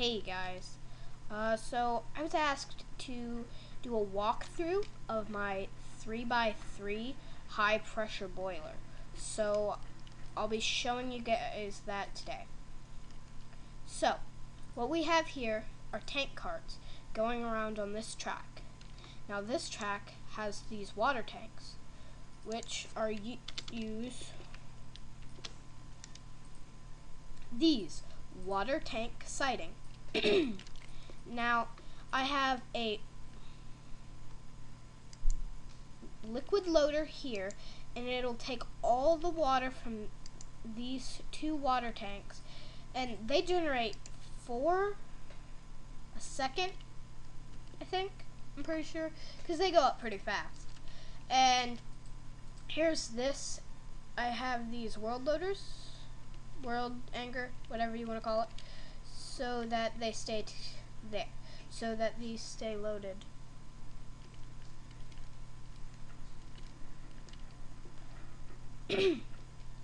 Hey guys, so I was asked to do a walkthrough of my 3x3 high pressure boiler. So I'll be showing you guys that today. So what we have here are tank carts going around on this track. Now this track has these water tanks, which are use these water tank siding. Now, I have a liquid loader here, and it'll take all the water from these two water tanks, and they generate 4 a second, I think. I'm pretty sure, because they go up pretty fast. And here's this. I have these world anchor, whatever you want to call it, so that they stay there, so that these stay loaded.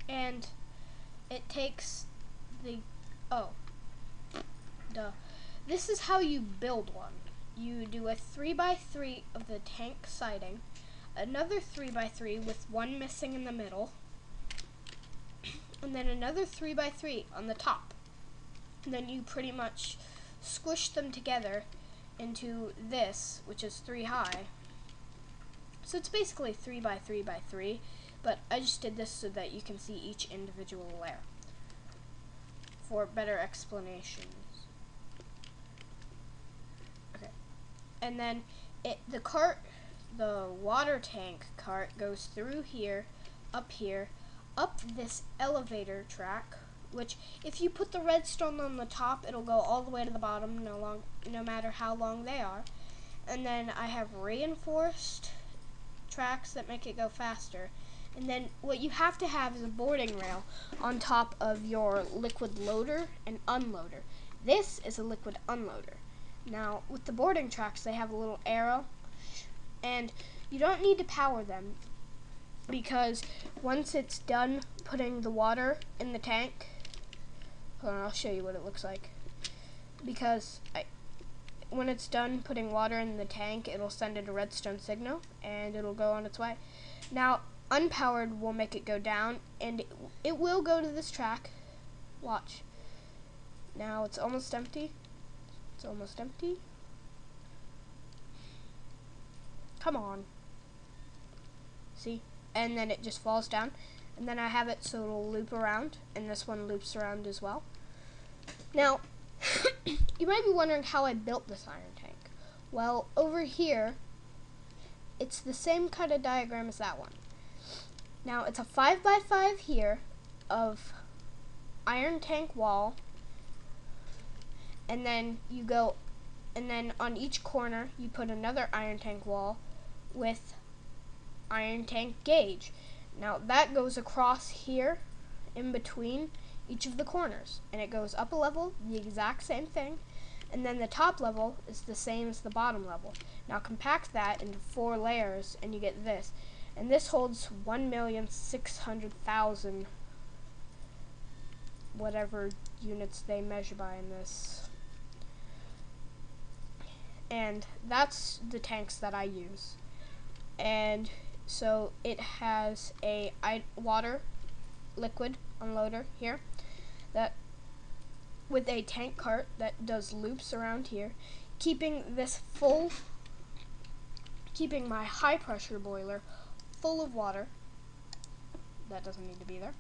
And it takes this is how you build one. You do a 3x3 of the tank siding, another 3x3 with one missing in the middle, and then another 3x3 on the top. And then you pretty much squish them together into this, which is 3 high. So it's basically 3x3x3, but I just did this so that you can see each individual layer for better explanations. Okay, and then the water tank cart goes through here, up this elevator track, which if you put the redstone on the top, it'll go all the way to the bottom, no matter how long they are. And then I have reinforced tracks that make it go faster. And then what you have to have is a boarding rail on top of your liquid loader and unloader. This is a liquid unloader. Now, with the boarding tracks, they have a little arrow, and you don't need to power them, because once it's done putting the water in the tank, hold on, I'll show you what it looks like. Because when it's done putting water in the tank, it'll send it a redstone signal, and it'll go on its way. Now, unpowered will make it go down, and it will go to this track. Watch. Now, it's almost empty. It's almost empty. Come on. See? And then it just falls down. And then I have it so it'll loop around, and this one loops around as well. Now, you might be wondering how I built this iron tank. Well, over here, it's the same kind of diagram as that one. Now, it's a 5x5 here of iron tank wall, and then on each corner you put another iron tank wall with iron tank gauge. Now that goes across here in between each of the corners, and it goes up a level, the exact same thing, and then the top level is the same as the bottom level. Now compact that into 4 layers and you get this, and this holds 1,600,000 whatever units they measure by in this. And that's the tanks that I use. And so it has a water liquid unloader here that with a tank cart that does loops around here, keeping my high pressure boiler full of water. That doesn't need to be there.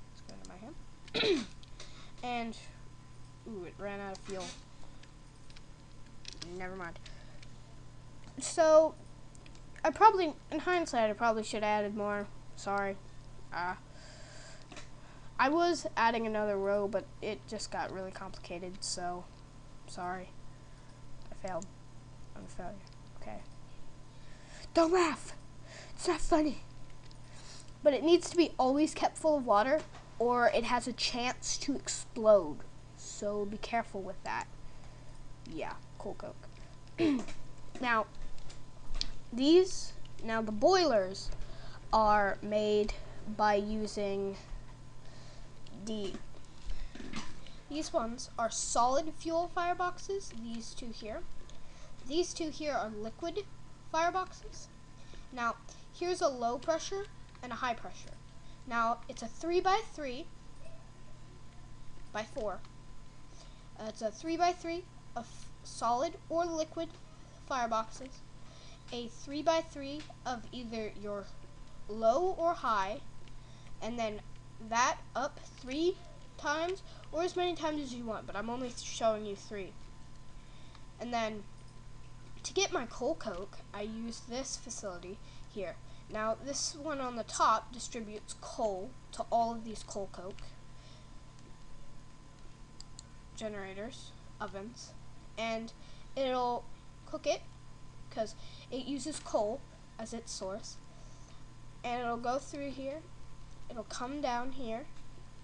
Let's go into my hand. And it ran out of fuel. Never mind. So in hindsight, I probably should have added more. Sorry. I was adding another row, but it just got really complicated, so sorry. I failed. I'm a failure. Okay. Don't laugh. It's not funny. But it needs to be always kept full of water, or it has a chance to explode. So be careful with that. Yeah, cool Coke. Now the boilers are made by using These ones are solid fuel fireboxes, these two here. These two here are liquid fireboxes. Now, here's a low pressure and a high pressure. Now, it's a 3x3 by 4. It's a 3x3 of solid or liquid fireboxes, a 3x3 of either your low or high, and then that up 3 times or as many times as you want, but I'm only showing you 3. And then to get my coal coke, I use this facility here. Now this one on the top distributes coal to all of these coal coke generators, ovens, and it'll cook it because it uses coal as its source, and it'll go through here, it'll come down here.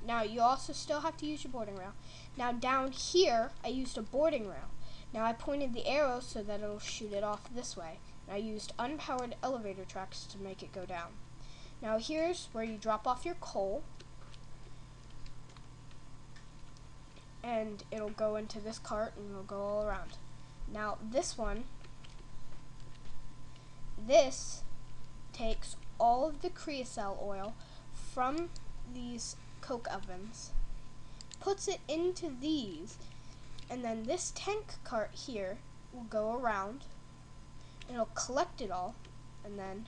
Now you also still have to use your boarding rail. Now down here I used a boarding rail. Now I pointed the arrow so that it'll shoot it off this way. And I used unpowered elevator tracks to make it go down. Now here's where you drop off your coal, and it'll go into this cart and it'll go all around. Now this one, this takes all of the creosote oil from these coke ovens, puts it into these, and then this tank cart here will go around, and it'll collect it all, and then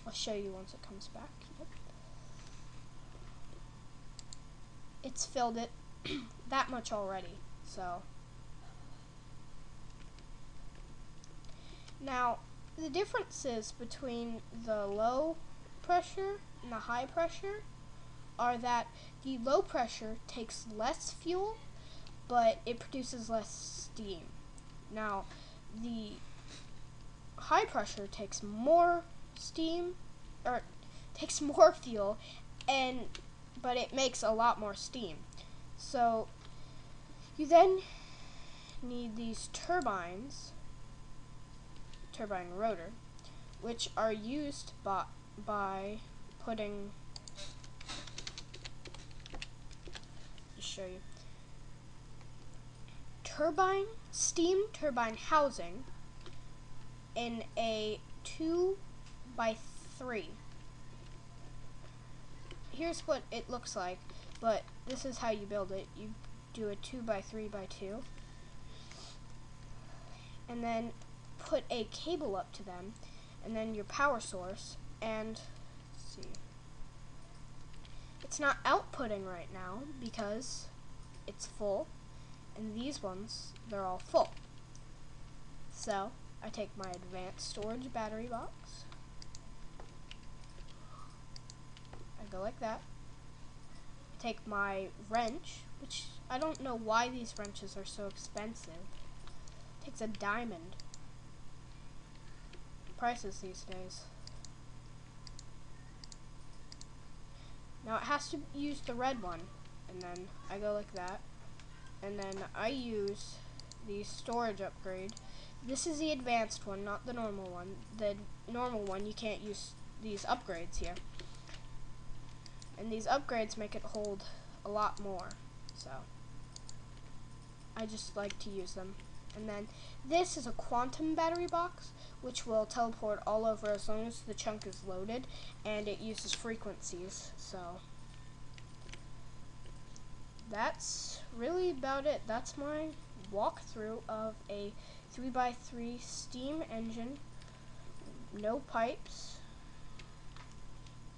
I'll show you once it comes back. Yep. It's filled it that much already, so. Now, the differences between the low pressure and the high pressure are that the low pressure takes less fuel, but it produces less steam. Now, the high pressure takes more steam, or takes more fuel, but it makes a lot more steam. So you then need these turbine rotor, which are used by putting, just show you, steam turbine housing in a 2x3. Here's what it looks like, but this is how you build it. You do a 2x3x2, and then put a cable up to them, and then your power source, and let's see, it's not outputting right now because it's full, and these ones, they're all full. So I take my advanced storage battery box, I go like that, I take my wrench, which I don't know why these wrenches are so expensive. It takes a diamond. Prices these days. Now it has to use the red one, and then I go like that, and then I use the storage upgrade. This is the advanced one, not the normal one. The normal one, you can't use these upgrades here, and these upgrades make it hold a lot more, so I just like to use them. And then this is a quantum battery box, which will teleport all over as long as the chunk is loaded, and it uses frequencies. So that's really about it. That's my walkthrough of a 3x3 steam engine, no pipes,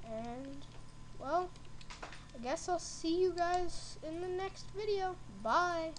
and well, I guess I'll see you guys in the next video. Bye!